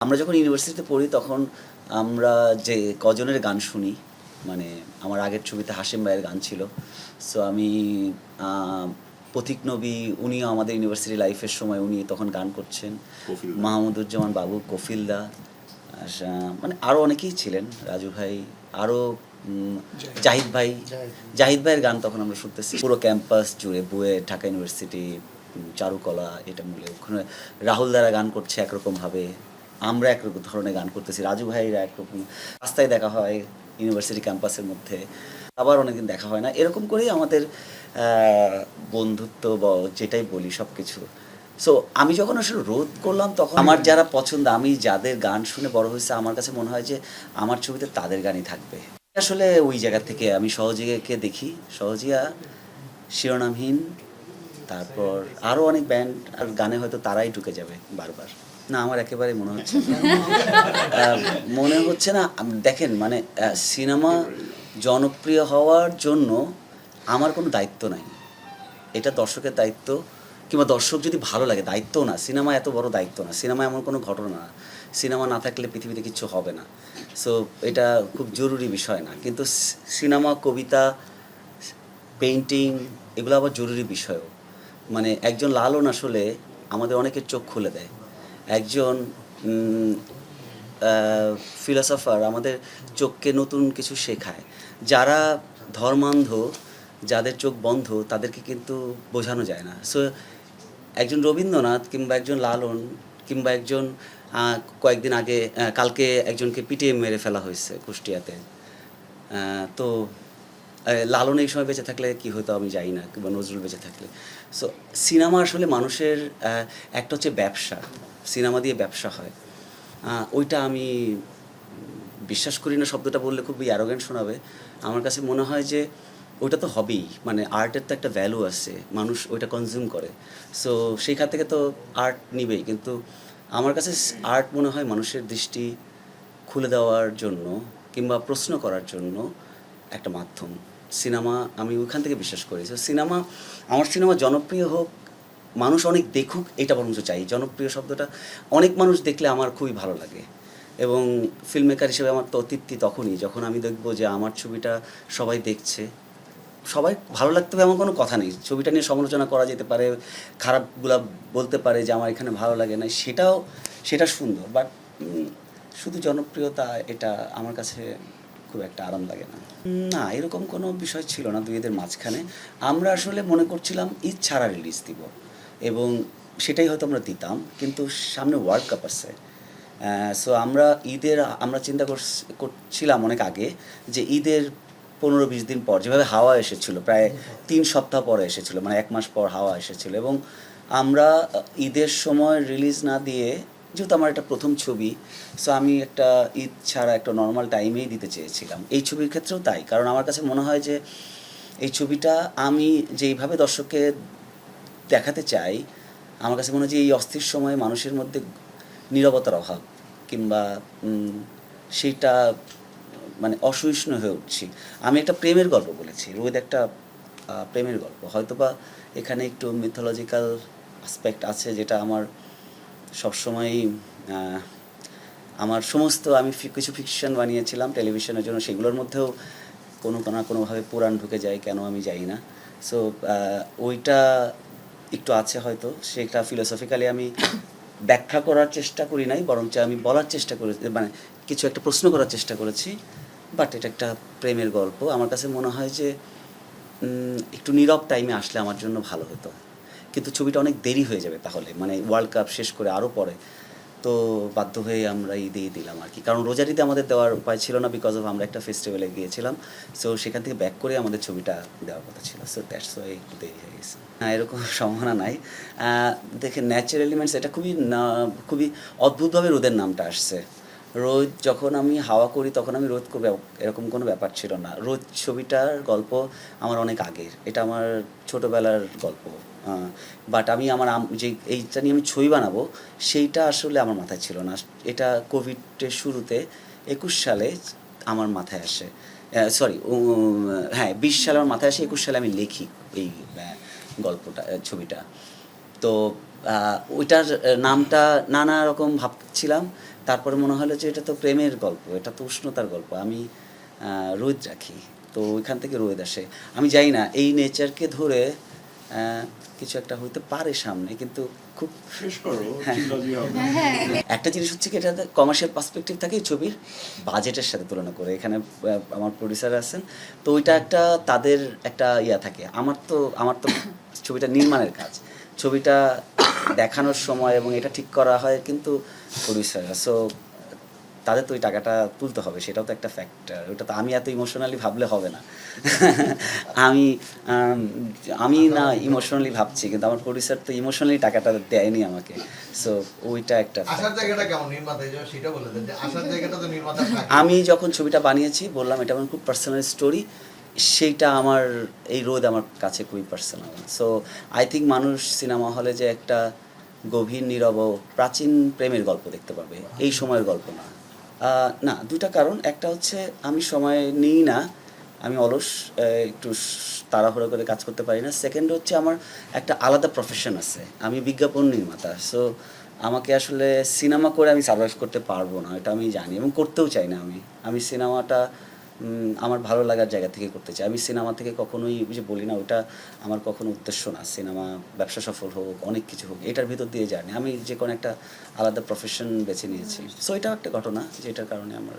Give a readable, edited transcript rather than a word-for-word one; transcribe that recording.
আমরা যখন ইউনিভার্সিটিতে পড়ি তখন আমরা যে কজনের গান শুনি, মানে আমার আগের ছবিতে হাশিম ভাইয়ের গান ছিল। সো আমি পথিক নবী, উনিও আমাদের ইউনিভার্সিটি লাইফের সময় উনি তখন গান করছেন। মাহমুদুজ্জামান বাবু, কফিলদা, মানে আরও অনেকেই ছিলেন, রাজু ভাই, আরও জাহিদ ভাই। জাহিদ ভাইয়ের গান তখন আমরা শুনতেছি পুরো ক্যাম্পাস জুড়ে, বুয়েট, ঢাকা ইউনিভার্সিটি, চারুকলা, এটা মিলে ওখানে রাহুল দ্বারা গান করছে একরকমভাবে, আমরা একরকম ধরনের গান করতেছি, রাজু ভাইরা একরকম, রাস্তায় দেখা হয় ইউনিভার্সিটি ক্যাম্পাসের মধ্যে, আবার অনেকদিন দেখা হয় না, এরকম করেই আমাদের বন্ধুত্ব বা যেটাই বলি সব কিছু। সো আমি যখন আসলে রোদ করলাম তখন আমার যারা পছন্দ, আমি যাদের গান শুনে বড় হয়েছে, আমার কাছে মনে হয় যে আমার ছবিতে তাদের গানই থাকবে। আসলে ওই জায়গা থেকে আমি সহজিয়াকে দেখি, সহজিয়া, শিরোনামহীন, তারপর আরও অনেক ব্যান্ড আর গানে হয়তো তারাই ঢুকে যাবে বারবার। না, আমার একেবারে মনে হচ্ছে না। মনে হচ্ছে না। দেখেন, মানে সিনেমা জনপ্রিয় হওয়ার জন্য আমার কোনো দায়িত্ব নাই, এটা দর্শকের দায়িত্ব, কিংবা দর্শক যদি ভালো লাগে, দায়িত্বও না। সিনেমা এত বড় দায়িত্ব না, সিনেমা এমন কোনো ঘটনা না, সিনেমা না থাকলে পৃথিবীতে কিচ্ছু হবে না। সো এটা খুব জরুরি বিষয় না, কিন্তু সিনেমা, কবিতা, পেইন্টিং, এগুলো আবার জরুরি বিষয়ও। মানে একজন লালন আসলে আমাদের অনেকের চোখ খুলে দেয়, একজন ফিলসফার আমাদের চোখকে নতুন কিছু শেখায়। যারা ধর্মান্ধ, যাদের চোখ বন্ধ, তাদেরকে কিন্তু বোঝানো যায় না। সো একজন রবীন্দ্রনাথ কিংবা একজন লালন কিংবা একজন কয়েকদিন আগে, কালকে একজনকে পিটিয়ে মেরে ফেলা হয়েছে কুষ্টিয়াতে। তো লালন এই সময় বেঁচে থাকলে কি হতো আমি জানি না, কিংবা নজরুল বেঁচে থাকলে। সো সিনেমা আসলে মানুষের একটা হচ্ছে ব্যবসা, সিনেমা দিয়ে ব্যবসা হয়। ওইটা আমি বিশ্বাস করি না, শব্দটা বললে খুবই অ্যারোগেন্ট শোনাবে। আমার কাছে মনে হয় যে ওইটা তো হবেই, মানে আর্টের তো একটা ভ্যালু আছে, মানুষ ওইটা কনজিউম করে। সো সেইখান থেকে তো আর্ট নিবেই, কিন্তু আমার কাছে আর্ট মনে হয় মানুষের দৃষ্টি খুলে দেওয়ার জন্য কিংবা প্রশ্ন করার জন্য একটা মাধ্যম। সিনেমা আমি ওইখান থেকে বিশ্বাস করি। সো সিনেমা, আমার সিনেমা জনপ্রিয় হোক, মানুষ অনেক দেখুক, এটা বরঞ্চ চাই। জনপ্রিয় শব্দটা অনেক মানুষ দেখলে আমার খুবই ভালো লাগে, এবং ফিল্ম মেকার হিসেবে আমার তো তৃপ্তি তখনই যখন আমি দেখব যে আমার ছবিটা সবাই দেখছে। সবাই ভালো লাগতে হবে এমন কোনো কথা নেই, ছবিটা নিয়ে সমালোচনা করা যেতে পারে, খারাপগুলা বলতে পারে যে আমার এখানে ভালো লাগে না, সেটা সুন্দর, বাট শুধু জনপ্রিয়তা, এটা আমার কাছে খুব একটা আরাম লাগে না। না, এরকম কোনো বিষয় ছিল না দুইদের মাঝখানে। আমরা আসলে মনে করছিলাম ঈদ ছাড়া রিলিজ দিব, এবং সেটাই হয়তো আমরা দিতাম, কিন্তু সামনে ওয়ার্ল্ড কাপ আছে। সো আমরা চিন্তা করছিলাম অনেক আগে যে ঈদের 15-20 দিন পর, যেভাবে হাওয়া এসেছিল, প্রায় 3 সপ্তাহ পরে এসেছিল, মানে 1 মাস পর হাওয়া এসেছিল, এবং আমরা ঈদের সময় রিলিজ না দিয়ে, যেহেতু আমার একটা প্রথম ছবি, সো আমি একটা ঈদ ছাড়া একটা নর্মাল টাইমেই দিতে চেয়েছিলাম। এই ছবির ক্ষেত্রেও তাই, কারণ আমার কাছে মনে হয় যে এই ছবিটা আমি যেইভাবে দর্শককে দেখাতে চাই, আমার কাছে মনে হয় যে এই অস্থির সময়ে মানুষের মধ্যে নীরবতার অভাব, কিংবা সেইটা, মানে অসহিষ্ণু হয়ে উঠছি। আমি একটা প্রেমের গল্প বলেছি, রোদ একটা প্রেমের গল্প, হয়তোবা এখানে একটু মিথোলজিক্যাল অ্যাসপেক্ট আছে, যেটা আমার সবসময়ই, আমার সমস্ত, আমি কিছু ফিকশন বানিয়েছিলাম টেলিভিশনের জন্য, সেগুলোর মধ্যেও কোনো না কোনোভাবে পুরাণ ঢুকে যায়, কেন আমি জানি না। সো ওইটা একটু আছে হয়তো, সেটা ফিলোসফিক্যালি আমি ব্যাখ্যা করার চেষ্টা করি নাই, বরঞ্চ আমি বলার চেষ্টা করেছি, মানে কিছু একটা প্রশ্ন করার চেষ্টা করেছি। বাট এটা একটা প্রেমের গল্প, আমার কাছে মনে হয় যে একটু নীরব টাইমে আসলে আমার জন্য ভালো হতো, কিন্তু ছবিটা অনেক দেরি হয়ে যাবে তাহলে, মানে ওয়ার্ল্ড কাপ শেষ করে আরও পরে। তো বাধ্য হয়ে আমরা ঈদেই দিলাম আর কি, কারণ রোজারিতে আমাদের দেওয়ার উপায় ছিল না, বিকজ অফ আমরা একটা ফেস্টিভ্যালে গিয়েছিলাম। সো সেখান থেকে ব্যাক করে আমাদের ছবিটা দেওয়ার কথা ছিল, সো দ্যাটস ওয়াই একটু দেরি হয়ে গেছে। হ্যাঁ, এরকম সম্ভাবনা নাই। দেখেন, ন্যাচারাল এলিমেন্টস, এটা খুবই অদ্ভুতভাবে রোদের নামটা আসছে। রোদ, যখন আমি হাওয়া করি তখন আমি রোদ করবো, এরকম কোনো ব্যাপার ছিল না। রোদ ছবিটার গল্প আমার অনেক আগের, এটা আমার ছোটোবেলার গল্প। বাট আমি যে এইটা নিয়ে আমি ছবি বানাবো, সেইটা আসলে আমার মাথায় ছিল না। এটা কোভিডের শুরুতে 21 সালে আমার মাথায় আসে, সরি, হ্যাঁ 20 সালে আমার মাথায় আসে, 21 সালে আমি লিখি এই গল্পটা, ছবিটা। তো ওইটার নামটা নানা রকম ভাবছিলাম, তারপরে মনে হলো যে এটা তো প্রেমের গল্প, এটা তো উষ্ণতার গল্প, আমি রোদ রাখি, তো ওইখান থেকে রোদ আসে। আমি জানি না এই নেচারকে ধরে কিছু একটা হইতে পারে সামনে, কিন্তু খুব শেষ করো, হ্যাঁ। চিল্লাবি হবে। একটা জিনিস হচ্ছে কি, এটা কমার্শিয়াল পার্সপেক্টিভ থাকে এই ছবির বাজেটের সাথে তুলনা করে। এখানে আমার প্রডিউসার আছেন, তো ওইটা একটা তাদের একটা ইয়া থাকে। আমার তো ছবিটা নির্মাণের কাজ, ছবিটা দেখানোর সময় এবং এটা ঠিক করা হয় কিন্তু প্রডিউসার, সো তাদের তো ওই টাকাটা তুলতে হবে, সেটাও তো একটা ফ্যাক্টর। ওটা তো আমি এত ইমোশনালি ভাবলে হবে না। আমি আম, আমি না ইমোশনালি ভাবছি, কিন্তু আমার প্রডিউসার তো ইমোশনালি টাকাটা দেয়নি আমাকে, সো ওইটা একটা আসার factor। জায়গাটা কেমন নির্মাতা হিসেবে সেটা বলে দেন, যে আসার জায়গাটা তো নির্মাতা থাকে। আমি যখন ছবিটা বানিয়েছি বললাম এটা আমার খুব পার্সোনাল স্টোরি, সেইটা আমার এই রোদ আমার কাছে খুবই পার্সোনাল। সো আই থিঙ্ক মানুষ সিনেমা হলে যে একটা গভীর নীরব প্রাচীন প্রেমের গল্প দেখতে পাবে, এই সময়ের গল্প না। না, দুটা কারণ। একটা হচ্ছে আমি সময় নিই না, আমি অলস, একটু তাড়াহুড়ো করে কাজ করতে পারি না। সেকেন্ড হচ্ছে আমার একটা আলাদা প্রফেশন আছে, আমি বিজ্ঞাপন নির্মাতা। সো আমাকে আসলে সিনেমা করে আমি সার্ভাইভ করতে পারবো না, এটা আমি জানি এবং করতেও চাই না। আমি সিনেমাটা আমার ভালো লাগার জায়গা থেকে করতে চাই। আমি সিনেমা থেকে কখনোই, ওই যে বলি না, ওটা আমার কখনো উদ্দেশ্য না। সিনেমা ব্যবসা সফল হোক, অনেক কিছু হোক, এটার ভিতর দিয়ে জানি আমি যে কোনো একটা আলাদা প্রফেশন বেছে নিয়েছি। সো এটাও একটা ঘটনা যেটার কারণে আমার